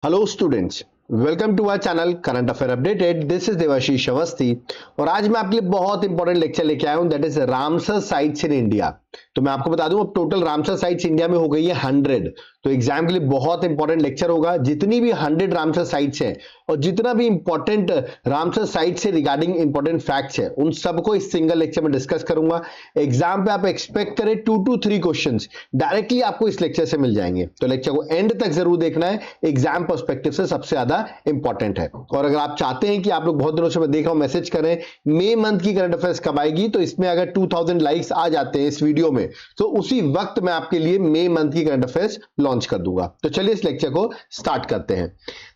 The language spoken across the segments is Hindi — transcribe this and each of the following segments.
Hello students, welcome to our channel current affair updated. This is Devashish Awasthi और आज मैं आपके लिए बहुत इंपॉर्टेंट लेक्चर लेके आया हूं, that is Ramsar sites in India. तो मैं आपको बता दूं, अब टोटल रामसर साइट्स इंडिया में हो गई है 100। तो एग्जाम के लिए बहुत इंपॉर्टेंट लेक्चर होगा। जितनी भी 100 रामसर साइट्स हैं और जितना भी इंपॉर्टेंट रामसर साइट से रिगार्डिंग इंपॉर्टेंट फैक्ट्स है, उन सबको इस सिंगल लेक्चर में डिस्कस करूंगा। एग्जाम पे आप एक्सपेक्ट करें 2 to 3 क्वेश्चंस डायरेक्टली आपको इस लेक्चर से मिल जाएंगे। तो लेक्चर को एंड तक जरूर देखना है, एग्जाम पर्सपेक्टिव से सबसे ज्यादा इंपॉर्टेंट है। और अगर आप चाहते हैं कि आप लोग बहुत दिनों से मैं देख रहा हूं मैसेज करें मई मंथ की करंट अफेयर्स कब आएगी, तो इसमें अगर 2000 लाइक्स आ जाते हैं इस वीडियो में तो उसी वक्त मैं आपके लिए मई मंथ की करंट अफेयर्स लॉन्च कर दूंगा। तो चलिए इस लेक्चर को स्टार्ट करते हैं।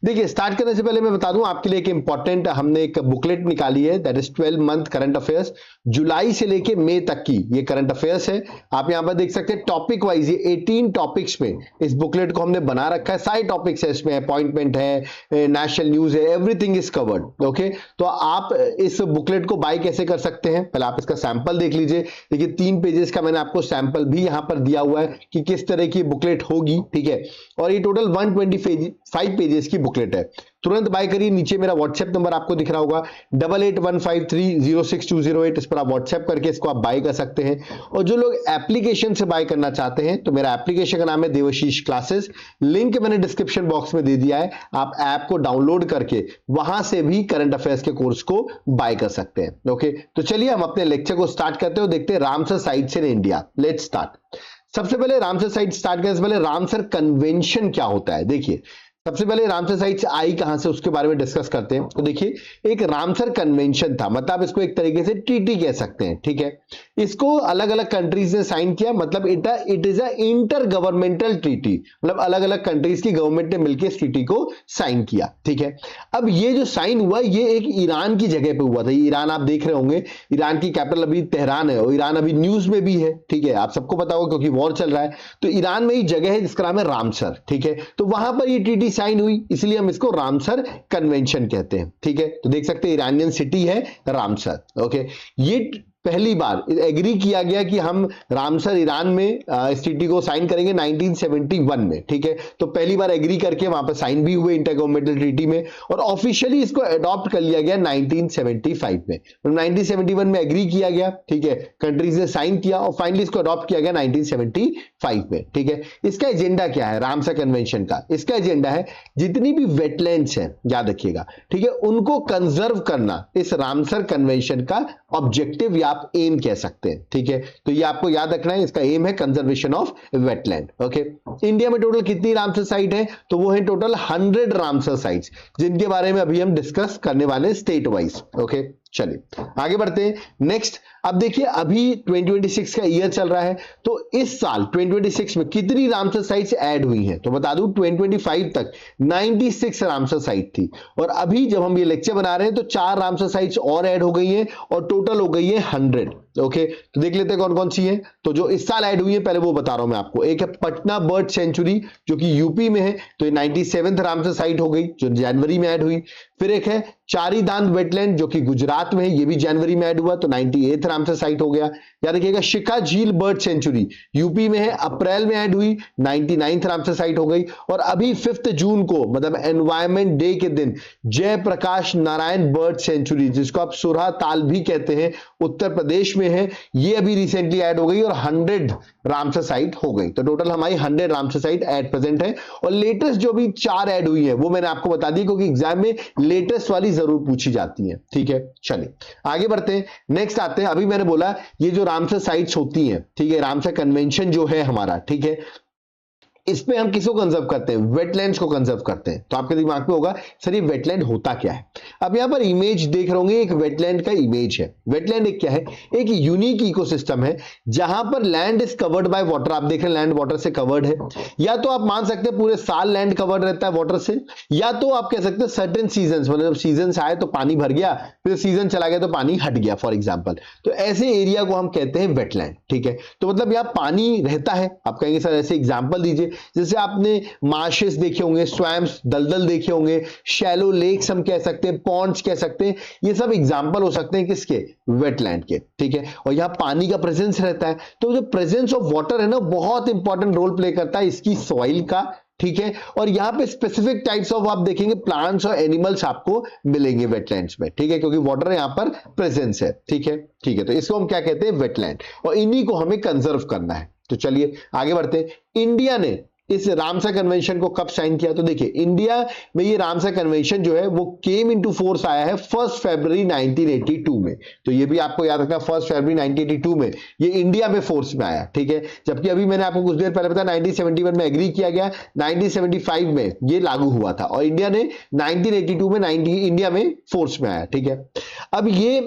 देखिए, स्टार्ट करने से पहले मैं बता दूं आपके लिए एक इंपॉर्टेंट हमने एक बुकलेट निकाली है, that is 12 month current affairs, जुलाई से लेके मई तक की ये करंट अफेयर्स है। आप यहां पर देख सकते हैं टॉपिक वाइज ये 18 टॉपिक्स में इस बुकलेट को हमने बना रखा है। सारे टॉपिक्स है इसमें, अपॉइंटमेंट है, नेशनल न्यूज है, एवरीथिंग इज कवर्ड। ओके, तो आप इस बुकलेट को बाय कैसे कर सकते हैं, पहले आप इसका सैंपल देख लीजिए। देखिए 3 पेजेस का मैंने आपको सैंपल भी यहां पर दिया हुआ है कि किस तरह की बुकलेट होगी, ठीक है। और ये टोटल 125 पेजेस की बुकलेट है। तुरंत बाय करिए। नीचे मेरा व्हाट्सएप नंबर आपको दिख रहा होगा 8815306208, इस पर आप व्हाट्सएप करके इसको आप बाय कर सकते हैं। और जो लोग एप्लीकेशन से बाय करना चाहते हैं तो मेरा एप्लीकेशन का नाम है देवाशीष क्लासेस, लिंक मैंने डिस्क्रिप्शन बॉक्स में दे दिया है। आप ऐप को डाउनलोड करके वहां से भी करंट अफेयर्स के कोर्स को बाय कर सकते हैं। ओके, तो चलिए हम अपने लेक्चर को स्टार्ट करते हैं और देखते हैं Ramsar sites in India. Let's start. सबसे पहले रामसर साइट स्टार्ट करने से पहले रामसर कन्वेंशन क्या होता है, देखिए सबसे पहले रामसर साइट्स आई कहां से उसके बारे में डिस्कस करते हैं। तो देखिए, एक रामसर कन्वेंशन था, मतलब इसको एक तरीके से टीटी कह सकते हैं, ठीक है। इसको अलग अलग कंट्रीज ने साइन किया, मतलब it is a inter governmental treaty, मतलब अलग अलग कंट्रीज की गवर्नमेंट ने मिलकर इस ट्रीटी को साइन किया, ठीक है। अब ये जो साइन हुआ ये एक ईरान की जगह पे हुआ था। ईरान आप देख रहे होंगे, ईरान की कैपिटल अभी तेहरान है और ईरान अभी न्यूज में भी है, ठीक है, आप सबको पता होगा क्योंकि वॉर चल रहा है। तो ईरान में ही जगह है जिसका नाम है रामसर, ठीक है। तो वहां पर ये ट्रीटी साइन हुई, इसलिए हम इसको रामसर कन्वेंशन कहते हैं, ठीक है। तो देख सकते हैं ईरानियन सिटी है रामसर। ओके, ये पहली बार एग्री किया गया कि हम रामसर ईरान में इस ट्रीटी को साइन करेंगे 1971 में, ठीक है। तो पहली बार एग्री करके वहां पर साइन भी हुए इंटर गवर्नमेंटल ट्रीटी में, और ऑफिशियली इसको अडॉप्ट कर लिया गया 1975 में। 1971 में एग्री किया गया, ठीक है, कंट्रीज ने साइन किया और फाइनली इसको अडॉप्ट किया गया 1975 में, ठीक है। इसका एजेंडा क्या है रामसर कन्वेंशन का? इसका एजेंडा है जितनी भी वेटलैंड्स हैं, याद रखिएगा, ठीक है, उनको कंजर्व करना इस रामसर कन्वेंशन का ऑब्जेक्टिव या आप एम कह सकते हैं, ठीक है। तो ये आपको याद रखना है, इसका एम है conservation of wetland. Okay, India में टोटल कितनी रामसर साइट है? तो वो है टोटल 100 रामसर साइट्स, जिनके बारे में अभी हम डिस्कस करने वाले स्टेट वाइज। ओके, चलिए आगे बढ़ते हैं। नेक्स्ट, अब देखिए अभी 2026 का ईयर चल रहा है, तो इस साल 2026 में कितनी रामसर साइट्स ऐड हुई हैं? तो बता दूं 2025 तक 96 रामसर साइट थी, और अभी जब हम ये लेक्चर बना रहे हैं तो 4 रामसर साइट्स और ऐड हो गई हैं और टोटल हो गई है 100। ओके, तो देख लेते हैं कौन कौन सी है। तो जो इस साल ऐड हुई है पहले वो बता रहा हूं मैं आपको। एक है पटना बर्ड सेंचुरी जो कि यूपी में है, तो ये 97th रामसर साइट हो गई जो जनवरी में ऐड हुई। फिर एक है चारी दांत वेटलैंड जो कि गुजरात में है, ये भी जनवरी में ऐड हुआ, तो 98th रामसर साइट हो गया। याद रखिएगा शिखा झील बर्ड सेंचुरी यूपी में है, अप्रैल में ऐड हुई, 99th रामसर साइट हो गई। और अभी 5 जून को, मतलब एनवायरमेंट डे के दिन, जयप्रकाश नारायण बर्ड सेंचुरी, जिसको आप सुरहा ताल भी कहते हैं, उत्तर प्रदेश में है, ये अभी रिसेंटली ऐड हो गई और 100 रामसर साइट हो गई। तो टोटल हमारी 100 रामसर साइट एट प्रेजेंट है। और लेटेस्ट जो भी 4 ऐड हुई है वो मैंने आपको बता दी, क्योंकि एग्जाम में लेटेस्ट वाली जरूर पूछी जाती है, ठीक है। चलिए आगे बढ़ते हैं, नेक्स्ट आते हैं। अभी मैंने बोला ये जो रामसर साइट्स होती हैं, ठीक है, रामसर कन्वेंशन जो है हमारा, ठीक है, इस पे हम किसको कंजर्व करते हैं? वेटलैंड्स को कंजर्व करते हैं। तो आपके दिमाग में होगा सर ये वेटलैंड होता क्या है? अब यहां पर इमेज देख रहे होंगे, एक वेटलैंड का इमेज है। वेटलैंड एक क्या है? एक यूनिक इकोसिस्टम है जहां पर land is covered by water. आप देख रहे हैं लैंड वाटर से कवर्ड है, या तो आप मान सकते हैं पूरे साल लैंड कवर्ड रहता है वाटर से, या तो आप कह सकते हैं सर्टेन सीजन, मतलब सीजन आए तो पानी भर गया, फिर सीजन चला गया तो पानी हट गया, फॉर एग्जाम्पल। तो ऐसे एरिया को हम कहते हैं वेटलैंड, ठीक है। तो मतलब यहां पानी रहता है। आप कहेंगे सर ऐसे एग्जाम्पल दीजिए, जैसे आपने मार्शेस देखे होंगे, स्वैम्प्स, दलदल देखे होंगे, शैलो लेक्स हम कह सकते हैं, पॉन्ड्स कह सकते हैं, ये सब एग्जांपल हो सकते हैं किसके? वेटलैंड के, ठीक है। और यहां पानी का प्रेजेंस रहता है, तो जो प्रेजेंस ऑफ वाटर है ना बहुत इंपॉर्टेंट रोल प्ले करता है इसकी सॉइल का, ठीक है। और यहाँ पे स्पेसिफिक टाइप्स ऑफ आप देखेंगे प्लांट्स और एनिमल्स आपको मिलेंगे वेटलैंड्स में, ठीक है, क्योंकि वाटर यहाँ पर प्रेजेंस है, ठीक है, ठीक है। तो इसको हम क्या कहते हैं, वेटलैंड, और इन्हीं को हमें कंजर्व करना है। तो चलिए आगे बढ़ते हैं। इंडिया ने इस रामसर कन्वेंशन को कब साइन किया? तो देखिए इंडिया में ये रामसर कन्वेंशन जो है वो केम इनटू फोर्स आया है 1 फरवरी 1982 में। तो ये भी आपको याद रखना, 1 फरवरी 1982 में ये इंडिया में फोर्स में आया, ठीक है। जबकि अभी मैंने आपको कुछ देर पहले बताया 1971 में एग्री किया गया, 1975 में ये लागू हुआ था, और इंडिया ने 1982 में इंडिया में फोर्स में आया, ठीक है। अब ये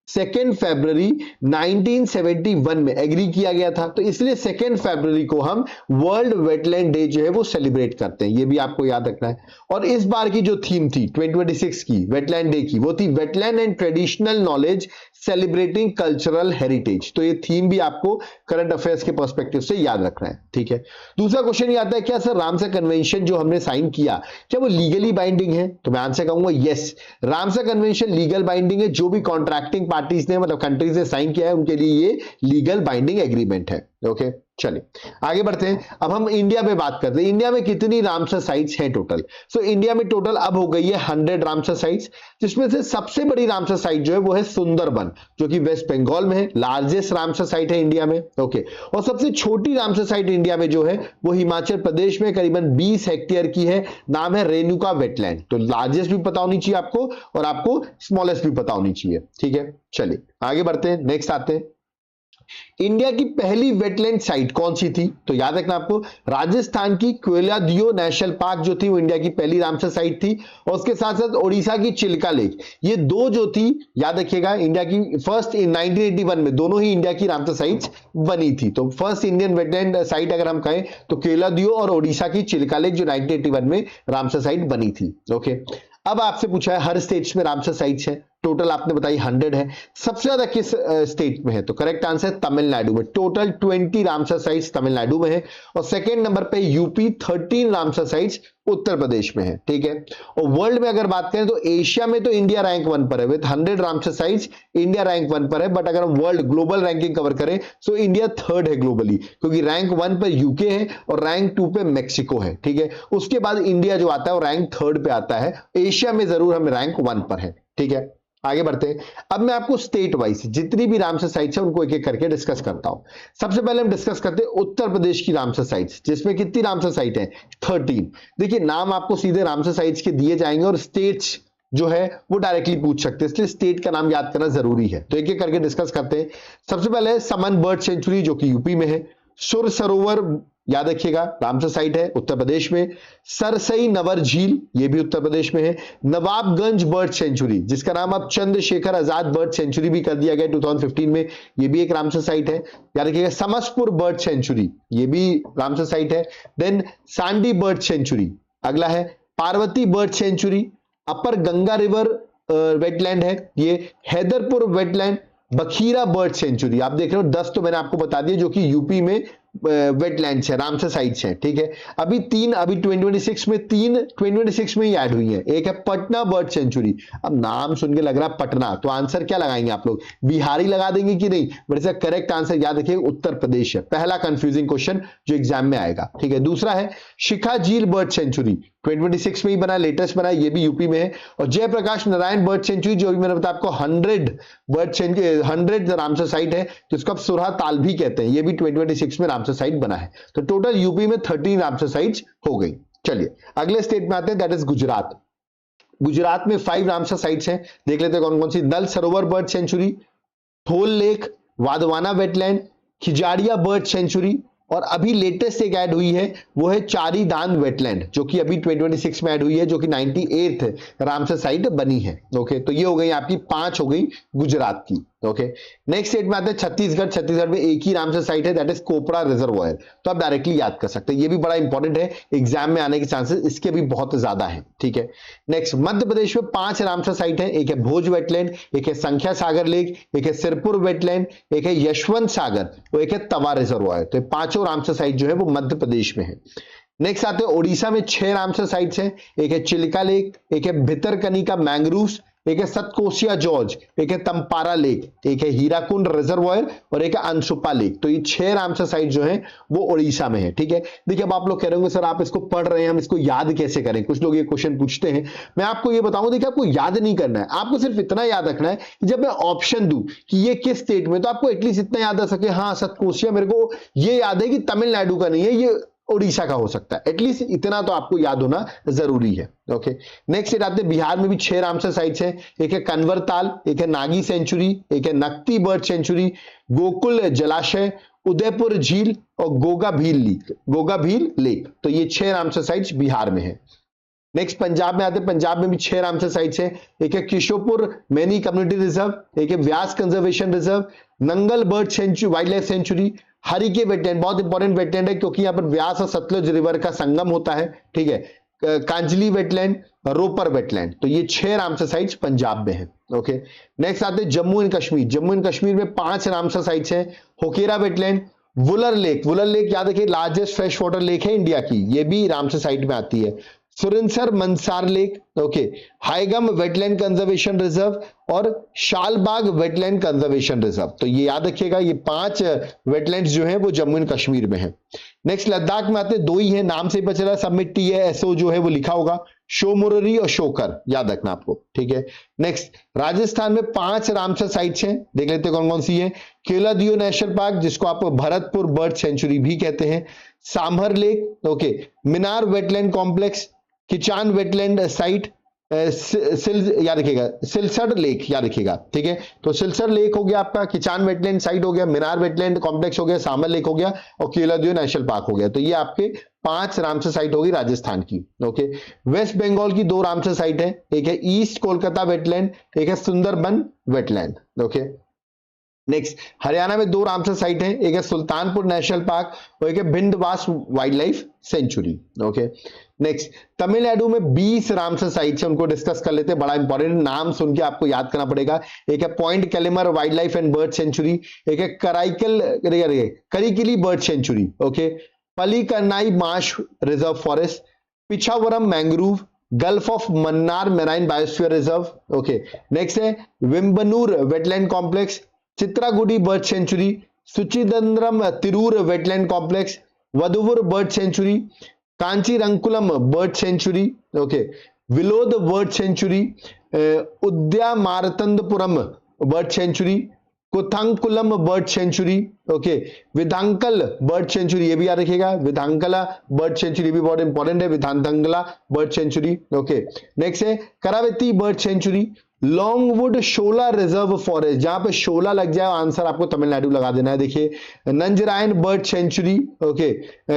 2 फरवरी 1971 में एग्री किया गया था, तो इसलिए 2 फरवरी को हम वर्ल्ड वेटलैंड डे जो है वो सेलिब्रेट करते हैं, ये भी आपको याद रखना है। और इस बार की जो थीम थी 2026 की वेटलैंड डे की, वो थी wetland and traditional knowledge celebrating cultural heritage. तो ये थीम भी आपको करंट अफेयर्स के पर्सपेक्टिव से याद रखना है, ठीक है। दूसरा क्वेश्चन ये आता है, क्या सर रामसर कन्वेंशन जो हमने साइन किया क्या वो लीगली बाइंडिंग है? तो मैं आंसर कहूंगा yes, Ramsar convention legal binding है। जो भी कॉन्ट्रैक्टिंग पार्टीज ने, मतलब कंट्रीज ने साइन किया है, उनके लिए ये लीगल बाइंडिंग एग्रीमेंट है, ओके। चलिए आगे बढ़ते हैं। अब हम इंडिया में बात करते हैं, इंडिया में कितनी रामसर साइट्स हैं टोटल? सो इंडिया में टोटल अब हो गई है 100 रामसर साइट्स, जिसमें से सबसे बड़ी रामसर साइट जो है वो है सुंदरबन, जो कि वेस्ट बंगाल में है, लार्जेस्ट रामसर साइट है इंडिया में, ओके। और सबसे छोटी रामसर साइट इंडिया में जो है वो हिमाचल प्रदेश में करीबन 20 हेक्टेयर की है, नाम है रेणुका वेटलैंड। तो लार्जेस्ट भी पता होनी चाहिए आपको, और आपको स्मॉलेस्ट भी पता होनी चाहिए, ठीक है। चलिए आगे बढ़ते हैं, नेक्स्ट आते हैं। इंडिया की पहली वेटलैंड साइट कौन सी थी? तो याद रखना आपको, राजस्थान की केवलादियो नेशनल पार्क जो थी वो इंडिया की पहली रामसर साइट थी, और उसके साथ साथ ओडिशा की चिल्का लेक, ये दो जो थी याद रखिएगा इंडिया की फर्स्ट इन 1981 में दोनों ही इंडिया की रामसर साइट्स बनी थी। तो फर्स्ट इंडियन वेटलैंड साइट अगर हम कहें तो केवलादियो और ओडिशा की चिल्का लेक जो 1981 में रामसर साइट बनी थी, ओके। अब आपसे पूछा है हर स्टेट्स में रामसर साइट्स है, टोटल आपने बताई 100 है। सबसे ज्यादा किस स्टेट में है? तो करेक्ट आंसर तमिलनाडु में, टोटल 20 रामसर साइट्स तमिलनाडु में है। और सेकंड नंबर पे UP 13 Ramsar sites Uttar Pradesh में है, ठीक है। और वर्ल्ड में अगर बात करें तो एशिया में तो इंडिया रैंक 1 पर है with 100 Ramsar sites, India rank 1 पर है। बट अगर हम वर्ल्ड ग्लोबल रैंकिंग कवर करें तो इंडिया 3rd है ग्लोबली, क्योंकि रैंक 1 पर यूके है और रैंक 2 पे मैक्सिको है, ठीक है। उसके बाद इंडिया जो आता है वो रैंक 3rd पे आता है, एशिया में जरूर हम रैंक 1 पर है, ठीक है। आगे बढ़ते हैं। अब मैं आपको स्टेट वाइज जितनी भी रामसर साइट्स है उनको एक एक करके डिस्कस करता हूं। सबसे पहले हम डिस्कस करते हैं उत्तर प्रदेश की रामसर साइट्स, जिसमें कितनी रामसर साइट है? 13। देखिए नाम आपको सीधे रामसर साइट्स के दिए जाएंगे और स्टेट्स जो है वो डायरेक्टली पूछ सकते हैं, इसलिए स्टेट का नाम याद करना जरूरी है। तो एक एक करके डिस्कस करते हैं। सबसे पहले समन बर्ड सेंचुरी जो कि यूपी में है, सुर सरोवर याद रखिएगा रामसर साइट है उत्तर प्रदेश में, सरसई नवर झील ये भी उत्तर प्रदेश में है, नवाबगंज बर्ड सेंचुरी जिसका नाम अब चंद्रशेखर आजाद बर्ड सेंचुरी भी कर दिया गया 2015 में, ये भी एक रामसर साइट है, याद रखिएगा। समसपुर बर्ड सेंचुरी ये भी रामसर साइट है। देन सांडी बर्ड सेंचुरी अगला है, पार्वती बर्ड सेंचुरी, अपर गंगा रिवर वेटलैंड है ये, Haiderpur wetland, Bakhira bird sanctuary आप देख रहे हो 10 तो मैंने आपको बता दिया जो कि यूपी में वेटलैंड्स है, रामसर साइट्स हैं, ठीक है। अभी 2026 में 2026 में ही ऐड हुई है। एक है पटना बर्ड सेंचुरी, अब नाम सुन के लग रहा है पटना, तो आंसर क्या लगाएंगे आप लोग? बिहारी लगा देंगे कि नहीं? बट इसका करेक्ट आंसर याद रखिए उत्तर प्रदेश है। पहला कंफ्यूजिंग क्वेश्चन जो एग्जाम में आएगा, ठीक है। दूसरा है शिखा झील बर्ड सेंचुरी, 2026 में ही बना, लेटेस्ट बना, ये भी यूपी में है। और जयप्रकाश नारायण बर्ड सेंचुरी जो भी मैंने बताया आपको 100 रामसर साइट है, तो इसको आप सुरहा ताल भी कहते हैं, ये भी 2026 में रामसर साइट बना है। तो टोटल यूपी में 13 रामसर साइट्स हो गई। चलिए अगले स्टेट में आते हैं, दैट इज गुजरात। गुजरात में 5 रामसर साइट्स हैं, देख लेते हैं कौन कौन सी। नल सरोवर बर्ड सेंचुरी, थोल lake, वाधवाना wetland, Khijadia bird sanctuary, और अभी लेटेस्ट एक ऐड हुई है वो है चारी दान वेटलैंड जो कि अभी 2026 में ऐड हुई है, जो कि 98th रामसर साइट बनी है, ओके। तो ये हो गई आपकी 5 हो गई गुजरात की, ओके। नेक्स्ट स्टेट में आते हैं छत्तीसगढ़। छत्तीसगढ़ में एक ही रामसर साइट है, दैट इज कोपरा रिजर्वायर, तो आप डायरेक्टली याद कर सकते हैं, ये भी बड़ा इंपॉर्टेंट है, एग्जाम में आने के चांसेस इसके भी बहुत ज्यादा है, ठीक है। नेक्स्ट मध्य प्रदेश में 5 रामसर साइट है, एक है भोज वेटलैंड, एक है संख्या सागर लेक, एक है सिरपुर वेटलैंड, एक है यशवंत सागर और एक है तवा रिजर्वायर। तो पांचों रामसर साइट जो है वो मध्य प्रदेश में है। नेक्स्ट आते हैं ओडिशा में 6 रामसर साइट्स हैं, एक है चिल्का लेक, एक है भितरकनिका मैंग्रोव्स, एक है सतकोशिया जॉर्ज, एक है तंपारा लेक, एक है हीराकुंड रिजर्वायर और एक है अंशुपा लेक। तो ये 6 रामसर साइट जो है वो उड़ीसा में है। ठीक है, देखिए अब आप लोग कह रहे होंगे सर आप इसको पढ़ रहे हैं, हम इसको याद कैसे करें? कुछ लोग ये क्वेश्चन पूछते हैं। मैं आपको ये बताऊं, देखिए आपको याद नहीं करना है, आपको सिर्फ इतना याद रखना है कि जब मैं ऑप्शन दूं कि ये किस स्टेट में, तो आपको एटलीस्ट इतना याद आ सके, हाँ सतकोशिया मेरे को ये याद है कि तमिलनाडु का नहीं है, ये उड़ीसा का हो सकता है। एटलीस्ट इतना तो आपको याद होना जरूरी है। ओके, नेक्स्ट ये आते हैं बिहार में भी 6 रामसर साइट्स हैं। एक है कन्वर ताल, एक है नागी सेंचुरी, एक है नक्ती बर्ड सेंचुरी, गोकुल जलाशय, उदयपुर झील और गोगाभील लेक। तो ये 6 रामसर साइट्स बिहार में है। नेक्स्ट पंजाब में आते हैं, पंजाब में भी 6 रामसर साइट्स हैं। एक है किशोपुर मैनी कम्युनिटी रिजर्व, एक है Beas conservation reserve, Nangal bird sanctuary wild life sanctuary, Harike wetland, बहुत इंपॉर्टेंट वेटलैंड है क्योंकि यहां पर व्यास और सतलुज रिवर का संगम होता है। ठीक है, कांजली वेटलैंड, रोपर वेटलैंड। तो ये 6 रामसर साइट्स पंजाब में है। ओके, नेक्स्ट आते हैं जम्मू एंड कश्मीर। जम्मू एंड कश्मीर में 5 रामसर साइट्स हैं। होकेरा वेटलैंड, वुलर लेक याद रखिए लार्जेस्ट फ्रेश वाटर लेक है इंडिया की, ये भी रामसर साइट में आती है। Surinsar Mansar lake, okay, Hygam wetland conservation reserve और शालबाग वेटलैंड कंजर्वेशन रिजर्व। तो ये याद रखिएगा, ये 5 वेटलैंड्स जो हैं वो जम्मू एंड कश्मीर में है। नेक्स्ट लद्दाख में आते हैं, 2 ही है, नाम से ही पता चला, सब में टी है, एसओ जो है वो लिखा होगा, शोमुररी और शोकर, याद रखना आपको। ठीक है, नेक्स्ट राजस्थान में 5 रामसर साइट्स हैं, देख लेते हैं कौन कौन सी है। केलादियो नेशनल पार्क, जिसको आप भरतपुर बर्ड सेंचुरी भी कहते हैं, sambar lake, okay, Minar wetland complex, Khichan wetland site, याद रखिएगा सिलसर लेक, याद रखिएगा। ठीक है, तो सिलसर लेक हो गया आपका, किचान वेटलैंड साइट हो गया, मिनार वेटलैंड कॉम्प्लेक्स हो गया, सांभर लेक हो गया और केलादियो नेशनल पार्क हो गया। तो ये आपके 5 रामसर साइट होगी राजस्थान की। ओके, वेस्ट बंगाल की 2 रामसर साइट है, एक है ईस्ट कोलकाता वेटलैंड, एक है Sundarban wetland. Okay, next Haryana में 2 रामसर साइट है, एक है सुल्तानपुर नेशनल पार्क और एक है Bhindawas wild life century. Okay, next Tamil Nadu में 20 रामसर साइट्स है, उनको डिस्कस कर लेते हैं, बड़ा इंपॉर्टेंट, नाम सुन के आपको याद करना पड़ेगा। एक है point Calimere wild life and bird sanctuary, एक है Karikili bird sanctuary, okay, Pallikaranai marsh reserve forest, Pichavaram mangrove, gulf of Mannar marine biosphere reserve. Okay, next है Vembannur wetland complex, Chitrangudi bird sanctuary, Suchindram Theroor wetland complex, Vaduvur bird sanctuary, Kanjirankulam bird sanctuary, okay, Vellode bird sanctuary, Udhayamarthandapuram bird sanctuary, Koonthankulam bird sanctuary, okay, Vettangudi bird sanctuary, ये भी याद रखिएगा, विधांकला बर्ड सेंचुरी भी बहुत इंपॉर्टेंट है, विधांकला बर्ड सेंचुरी। ओके, नेक्स्ट है करावती बर्ड सेंचुरी, लॉन्गवुड शोला रिजर्व फॉरेस्ट, जहां पे शोला लग जाए आंसर आपको तमिलनाडु लगा देना है। देखिए Nanjarayan bird sanctuary, okay,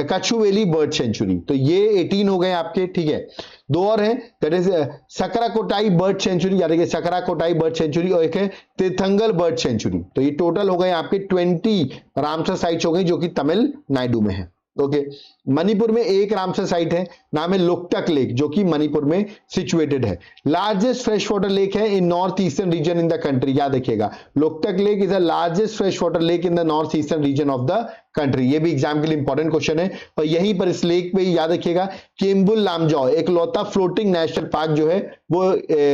Kazhuveli bird sanctuary. तो ये 18 हो गए आपके। ठीक है, 2 और हैं, दैट इज सकराकोटाई बर्ड सेंचुरी, याद रखिए सकराकोटाई बर्ड सेंचुरी, और एक है तीर्थंगल बर्ड सेंचुरी। तो ये टोटल हो गए आपके 20 रामसर साइट्स हो गई जो कि तमिलनाडु में है। ओके, मणिपुर में 1 रामसर साइट है, नाम है लोकटक लेक, जो कि मणिपुर में सिचुएटेड है। लार्जेस्ट फ्रेश वाटर लेक है in north eastern region in the country, याद रखिएगा Loktak lake is the largest fresh water lake in the north eastern region of the country. ये भी एग्जाम के लिए इंपॉर्टेंट क्वेश्चन है। और यहीं पर इस लेक पे याद रखिएगा केम्बुल लामजाओ एक लौता फ्लोटिंग नेशनल पार्क जो है वो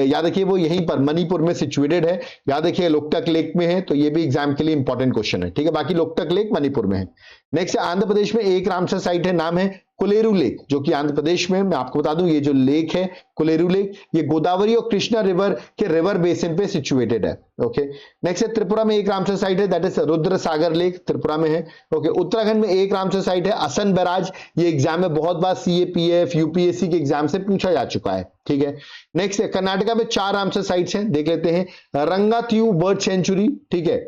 याद रखिए वो यहीं पर मणिपुर में सिचुएटेड है। याद रखिए लोकटक लेक में है, तो ये भी एग्जाम के लिए इंपॉर्टेंट क्वेश्चन है। ठीक है, बाकी लोकटक लेक मणिपुर में है। नेक्स्ट आंध्र प्रदेश में 1 रामसर साइट है, नाम है कोलेरू लेक, जो कि आंध्र प्रदेश में, मैं आपको बता दूं ये जो लेक है कोलेरू लेक, ये गोदावरी और कृष्णा रिवर के रिवर बेसिन पे सिचुएटेड है। ओके, नेक्स्ट है त्रिपुरा में 1 रामसर साइट है, that is Rudra Sagar lake, Tripura में है। ओके, उत्तराखंड में 1 रामसर साइट है असन बैराज, ये एग्जाम में बहुत बार सीएपीएफ यूपीएससी के एग्जाम से पूछा जा चुका है। ठीक है, नेक्स्ट है कर्नाटका में 4 रामसर साइट्स हैं, देख लेते हैं। रंगाथ्यू बर्ड सेंचुरी, ठीक है,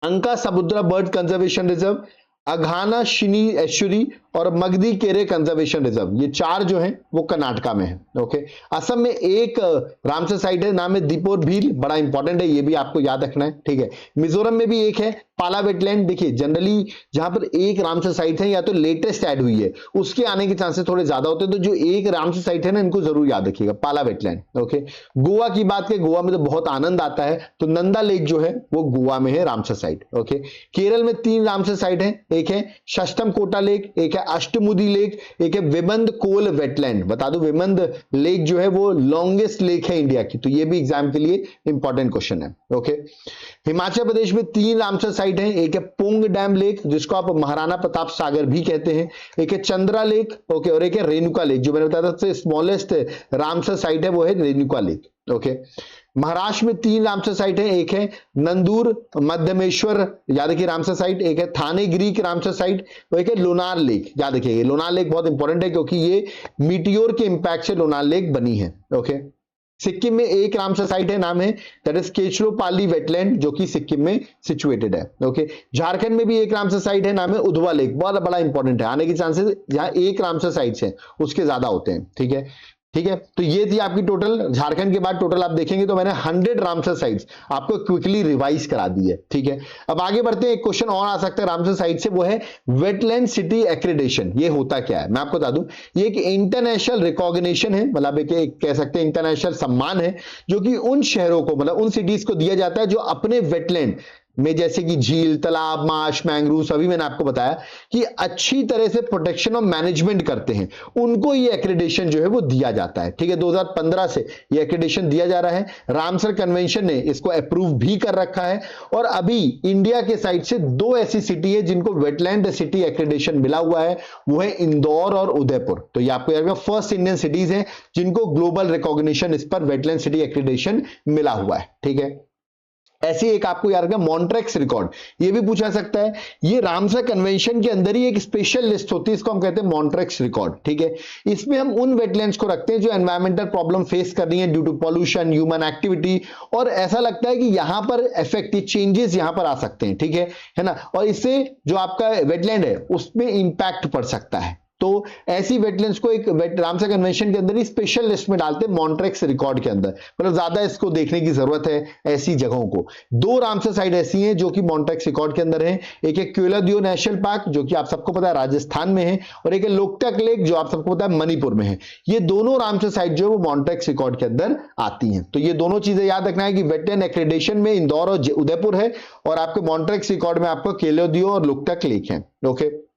अंका समुद्रा बर्ड कंजर्वेशन रिजर्व, अघाना शिनी एश्वरी और मगदी केरे कंजर्वेशन रिजर्व, ये 4 जो हैं वो कर्नाटका में है। ओके, असम में 1 रामसर साइट है, नाम है दीपोर भील, बड़ा इंपॉर्टेंट है, ये भी आपको याद रखना है। ठीक है, मिजोरम में भी 1 है, पाला वेटलैंड, देखिए जनरली जहां पर एक रामसर साइट है या तो लेटेस्ट ऐड हुई है उसके आने के चांसेस थोड़े ज्यादा होते हैं, तो जो एक रामसर साइट है ना इनको जरूर याद रखिएगा, पाला वेटलैंड। ओके, गोवा की बात करें, गोवा में तो बहुत आनंद आता है, तो नंदा लेक जो है वो गोवा में है रामसर साइट। ओके, केरल में 3 रामसर साइट है, एक है शष्टम कोटा लेक, एक है अष्टमुदी लेक, एक है विमंद कोल वेटलैंड। बता दो विमंद लेक जो है वो लॉन्गेस्ट लेक है इंडिया की, तो ये भी एग्जाम के लिए इंपॉर्टेंट क्वेश्चन है। ओके, हिमाचल प्रदेश में 3 रामसर साइट है, एक है पुंग डैम लेक जिसको आप महाराणा प्रताप सागर भी कहते हैं, एक है चंद्रा लेक, ओके, और एक है रेणुका लेक। जो मैंने बताया था सबसे स्मॉलेस्ट रामसर साइट है वो है रेणुका लेक। ओके, महाराष्ट्र में 3 रामसर साइट है, एक है नंदूर मध्यमेश्वर याद रखिए रामसर साइट, एक है थाने गिरी की रामसर साइट, और एक है लोनार लेक। याद रखिए लोनार लेक बहुत इंपॉर्टेंट है क्योंकि ये मीटियोर के इंपैक्ट से लोनार लेक बनी है। ओके, सिक्किम में एक रामसर साइट है, नाम है दैट इज केचलोपाली वेटलैंड जो कि सिक्किम में सिचुएटेड है। ओके, झारखंड में भी एक रामसर साइट है, नाम है उधवा लेक, बहुत बड़ा इंपॉर्टेंट है, आने के चांसेस जहां एक रामसर साइट्स है उसके ज्यादा होते हैं। ठीक है, ठीक है, तो ये थी आपकी टोटल, झारखंड के बाद टोटल आप देखेंगे तो मैंने 100 रामसर साइट्स आपको क्विकली रिवाइज करा दी है। ठीक है, अब आगे बढ़ते हैं, एक क्वेश्चन और आ सकता है रामसर साइट से, वो है वेटलैंड सिटी एक्रेडिटेशन। ये होता क्या है मैं आपको बता दूं, ये एक इंटरनेशनल रिकॉग्निशन है, मतलब एक कह सकते हैं इंटरनेशनल सम्मान है जो कि उन शहरों को मतलब उन सिटीज को दिया जाता है जो अपने वेटलैंड में जैसे कि झील, तालाब, मार्श, मैंग्रोव, सभी मैंने आपको बताया कि अच्छी तरह से प्रोटेक्शन और मैनेजमेंट करते हैं, उनको ये एक्रेडिटेशन जो है वो दिया जाता है। ठीक है, 2015 से ये एक्रेडिटेशन दिया जा रहा है, रामसर कन्वेंशन ने इसको अप्रूव भी कर रखा है, और अभी इंडिया के साइड से 2 ऐसी सिटी है जिनको वेटलैंड सिटी एक्रेडिटेशन मिला हुआ है, वो है इंदौर और उदयपुर। तो ये आपको याद रखना फर्स्ट इंडियन सिटीज है जिनको ग्लोबल रिकॉग्निशन इस पर वेटलैंड सिटी एक्रेडिटेशन मिला हुआ है। ठीक है, ऐसी एक आपको याद रखना मॉन्ट्रेक्स रिकॉर्ड, ये भी पूछा सकता है, ये रामसर कन्वेंशन के अंदर ही एक स्पेशल लिस्ट होती है, इसको हम कहते हैं मॉन्ट्रेक्स रिकॉर्ड। ठीक है, इसमें हम उन वेटलैंड्स को रखते हैं जो एनवायरमेंटल प्रॉब्लम फेस कर रही है due to pollution, human activity, और ऐसा लगता है कि यहां पर इफेक्टिव चेंजेस यहां पर आ सकते हैं। ठीक है ना, और इससे जो आपका वेटलैंड है उसमें इंपैक्ट पड़ सकता है, तो ऐसी वेटलैंड्स को एक रामसर कन्वेंशन के अंदर ही स्पेशल लिस्ट में डालते हैं मॉन्ट्रेक्स रिकॉर्ड के अंदर, मतलब ज्यादा इसको देखने की जरूरत है ऐसी जगहों को। 2 रामसर साइट ऐसी हैं जो कि मॉन्ट्रेक्स रिकॉर्ड के अंदर है, एक है केवलादेव नेशनल पार्क जो कि आप सबको पता है राजस्थान में है, और एक है लोकटक लेक जो आप सबको पता है मणिपुर में है। ये दोनों रामसर साइट जो है वो मॉन्ट्रेक्स रिकॉर्ड के अंदर आती हैं। तो ये दोनों चीजें याद रखना है कि वेटलैंड एक्रेडिटेशन में इंदौर और उदयपुर है, और आपके मॉन्ट्रेक्स रिकॉर्ड में आपको केवलादेव और लोकटक लेक है। ओके,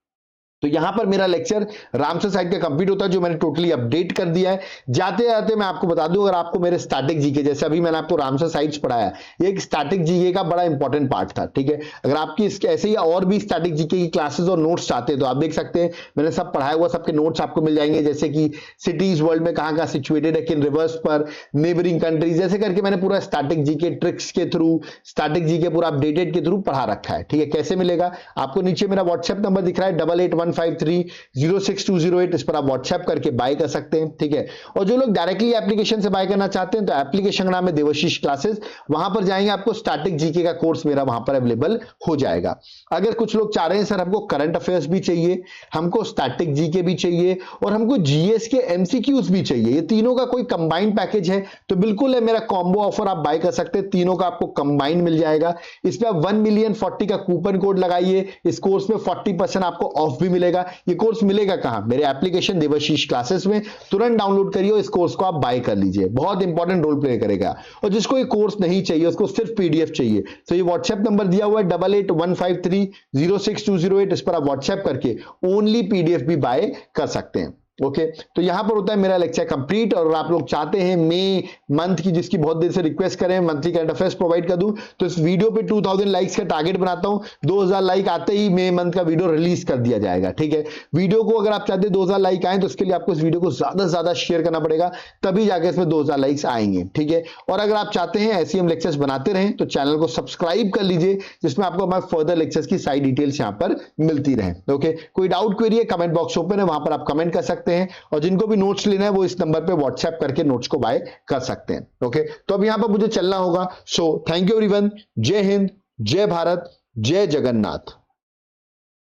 तो यहां पर मेरा लेक्चर रामसर साइट का कंप्लीट होता है जो मैंने टोटली अपडेट कर दिया है। जाते जाते मैं आपको बता दूं, अगर आपको मेरे स्टैटिक जीके, जैसे अभी मैंने आपको रामसर साइट्स पढ़ाया, ये एक स्टैटिक जीके का बड़ा इंपॉर्टेंट पार्ट था। ठीक है, अगर आपकी ऐसे ही और भी स्टैटिक जीके की क्लासेस और नोट्स चाहते हैं तो आप देख सकते हैं, मैंने सब पढ़ाया हुआ, सबके नोट्स आपको मिल जाएंगे, जैसे कि सिटीज वर्ल्ड में कहां कहां सिचुएटेड है, किन रिवर्स पर, नेबरिंग कंट्रीज, जैसे करके मैंने पूरा स्टैटिक जीके ट्रिक्स के थ्रू, स्टैटिक जीके पूरा अपडेटेड के थ्रू पढ़ा रखा है। ठीक है, कैसे मिलेगा आपको, नीचे मेरा व्हाट्सएप नंबर दिख रहा है 8815306208, इस पर आप व्हाट्सएप करके बाय कर सकते हैं। ठीक है, और जो लोग डायरेक्टली एप्लीकेशन से बाय करना चाहते हैं तो एप्लीकेशन का नाम है देवाशीष क्लासेस, वहां पर जाएंगे आपको स्टैटिक जीके का कोर्स मेरा वहां पर अवेलेबल हो जाएगा। अगर कुछ लोग चाह रहे हैं सर हमको करंट अफेयर्स भी चाहिए, हमको स्टैटिक जीके भी चाहिए, और हमको जीएस के एमसीक्यूज भी चाहिए, ये तीनों का कोई कंबाइंड पैकेज है तो बिल्कुल है मेरा कॉम्बो ऑफर, आप बाय कर सकते हैं, तीनों का आपको कंबाइंड मिल जाएगा। इसमें आप 1,000,040 का कूपन कोड लगाइए, इस कोर्स में 40% आपको ऑफ भी मिलेगा। ये कोर्स मिलेगा कहां, मेरे एप्लीकेशन देवाशीष क्लासेस में, तुरंत डाउनलोड करिए, इस कोर्स को आप बाय कर लीजिए, बहुत इंपॉर्टेंट रोल प्ले करेगा। और जिसको ये कोर्स नहीं चाहिए, उसको सिर्फ पीडीएफ चाहिए, तो ये व्हाट्सएप नंबर दिया हुआ है 8815306208, इस पर आप व्हाट्सएप करके ओनली पीडीएफ भी बाय कर सकते हैं। ओके, तो यहां पर होता है मेरा लेक्चर कंप्लीट, और आप लोग चाहते हैं मई मंथ की, जिसकी बहुत देर से रिक्वेस्ट करें मंथली करंट अफेयर्स प्रोवाइड कर दूं, तो इस वीडियो पे 2000 लाइक्स का टारगेट बनाता हूं, 2000 लाइक आते ही मई मंथ का वीडियो रिलीज कर दिया जाएगा। ठीक है, वीडियो को अगर आप चाहते हैं 2000 लाइक आए तो उसके लिए आपको इस वीडियो को ज्यादा से ज्यादा शेयर करना पड़ेगा, तभी जाके इसमें 2000 लाइक्स आएंगे। ठीक है, और अगर आप चाहते हैं ऐसे हम लेक्चर्स बनाते रहें तो चैनल को सब्सक्राइब कर लीजिए, जिसमें आपको हमारे फर्दर लेक्चर्स की सारी डिटेल्स यहां पर मिलती रहे। ओके, कोई डाउट क्वेरी है, कमेंट बॉक्स ओपन है, वहां पर आप कमेंट कर सकते हैं, और जिनको भी नोट्स लेना है वो इस नंबर पे व्हाट्सएप करके नोट्स को बाय कर सकते हैं। ओके, तो अब यहां पर मुझे चलना होगा, सो थैंक यू एवरीवन, जय हिंद, जय भारत, जय जगन्नाथ।